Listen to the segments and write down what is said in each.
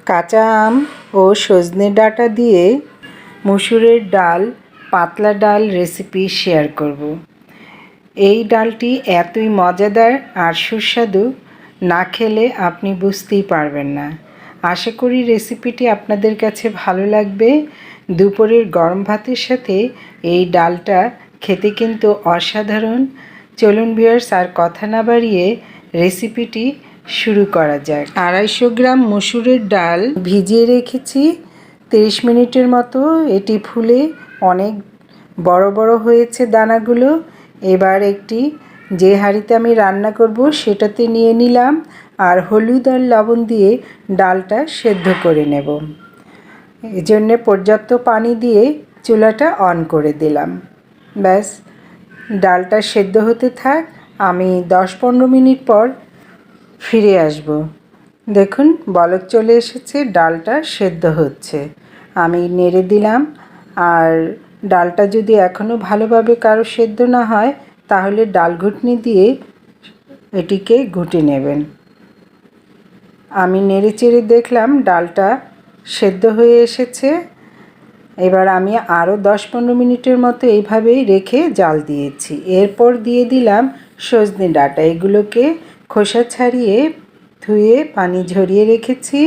কাঁচা আম ও সজনে ডাঁটা দিয়ে মসুরের ডাল পাতলা ডাল রেসিপি শেয়ার করব। এই ডালটি এতই মজাদার আর সুস্বাদু, না খেলে আপনি বুঝতেই পারবেন না। আশা করি রেসিপিটি আপনাদের কাছে ভালো লাগবে। দুপুরের গরম ভাতের সাথে এই ডালটা খেতে কিন্তু অসাধারণ। চলুন ভিউয়ার্স, আর কথা না বাড়িয়ে রেসিপিটি শুরু করা যাক। 250 গ্রাম মসুরের ডাল ভিজিয়ে রেখেছি 30 মিনিটের মতো। এটি ফুলে অনেক বড় বড় হয়েছে দানাগুলো। এবার একটি যে হাঁড়িতে আমি রান্না করব সেটাতে নিয়ে নিলাম, আর হলুদ আর লবণ দিয়ে ডালটা সেদ্ধ করে নেব। এজন্য পর্যাপ্ত পানি দিয়ে চুলাটা অন করে দিলাম। ব্যাস, ডালটা সেদ্ধ হতে থাক, আমি 10-15 মিনিট পর ফিরে আসব। দেখুন বলক চলে এসেছে, ডালটা সেদ্ধ হচ্ছে। আমি নেড়ে দিলাম। আর ডালটা যদি এখনও ভালোভাবে কারো সেদ্ধ না হয় তাহলে ডাল ঘুটনি দিয়ে এটিকে ঘুটে নেবেন। আমি নেড়ে চেড়ে দেখলাম ডালটা সেদ্ধ হয়ে এসেছে। এবার আমি আরও 10-15 মিনিটের মতো এইভাবেই রেখে জাল দিয়েছি। এরপর দিয়ে দিলাম সজনে ডাঁটা। এগুলোকে খোসা ছাড়িয়ে ধুয়ে পানি ঝরিয়ে রেখেছি।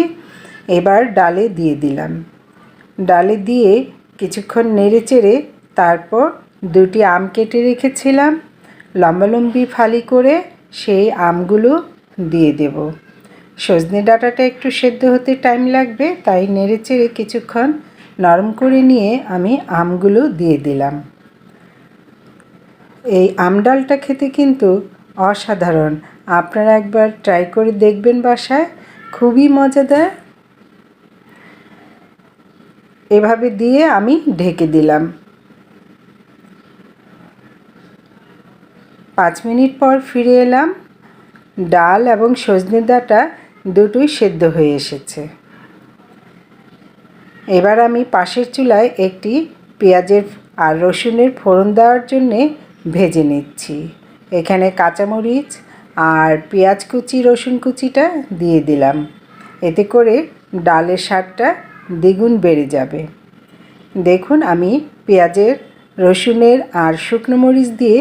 এবার ডালে দিয়ে দিলাম। ডালে দিয়ে কিছুক্ষণ নেড়ে চেড়ে তারপর 2টি আম কেটে রেখেছিলাম লম্বালম্বি ফালি করে, সেই আমগুলো দিয়ে দেব। সজনে ডাঁটাটা একটু সেদ্ধ হতে টাইম লাগবে, তাই নেড়ে চেড়ে কিছুক্ষণ নরম করে নিয়ে আমি আমগুলো দিয়ে দিলাম। এই আম ডালটা খেতে কিন্তু অসাধারণ। আপনারা একবার ট্রাই করে দেখবেন বাসায়, খুবই মজাদার। এভাবে দিয়ে আমি ঢেকে দিলাম। 5 মিনিট পর ফিরে এলাম। ডাল এবং সজনে ডাঁটা দুটোই সেদ্ধ হয়ে এসেছে। এবার আমি পাশের চুলায় একটি পেঁয়াজের আর রসুনের ফোড়ন দেওয়ার জন্যে ভেজে নিচ্ছি। এখানে কাঁচামরিচ আর পেঁয়াজ কুচি রসুন কুচিটা দিয়ে দিলাম। এতে করে ডালের স্বাদটা দ্বিগুণ বেড়ে যাবে। দেখুন আমি পেঁয়াজের রসুনের আর শুকনো মরিচ দিয়ে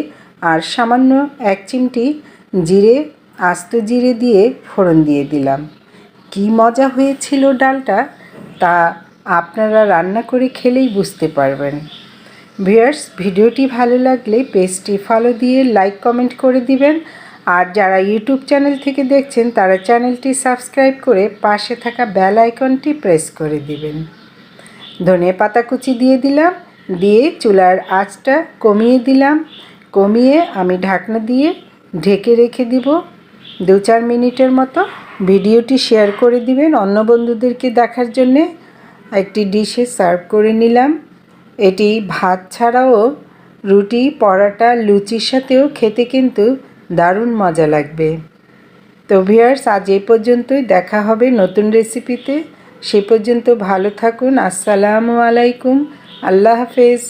আর সামান্য 1 চিমটি জিরে, আস্ত জিরে দিয়ে ফোড়ন দিয়ে দিলাম। কি মজা হয়েছিল ডালটা, তা আপনারা রান্না করে খেলেই বুঝতে পারবেন। ভিউয়ার্স, ভিডিওটি ভালো লাগলে পেজটি ফলো দিয়ে লাইক কমেন্ট করে দিবেন। আর যারা ইউটিউব চ্যানেল থেকে দেখছেন তারা চ্যানেলটি সাবস্ক্রাইব করে পাশে থাকা বেল আইকনটি প্রেস করে দিবেন। ধনিয়া পাতা কুচি দিয়ে দিলাম, দিয়ে চুলার আঁচটা কমিয়ে দিলাম। কমিয়ে আমি ঢাকনা দিয়ে ঢেকে রেখে দিব 2-4 মিনিটের মতো। ভিডিওটি শেয়ার করে দিবেন অন্য বন্ধুদেরকে দেখার জন্যে। একটি ডিশে সার্ভ করে নিলাম। এটি ভাত ছাড়াও রুটি, পরোটা, লুচির সাথেও খেতে কিন্তু দারুণ মজা লাগবে। তো ভিউয়ার্স, আজ এই পর্যন্তই। দেখা হবে নতুন রেসিপিতে। সে পর্যন্ত ভালো থাকুন। আসসালামু আলাইকুম। আল্লাহ হাফেজ।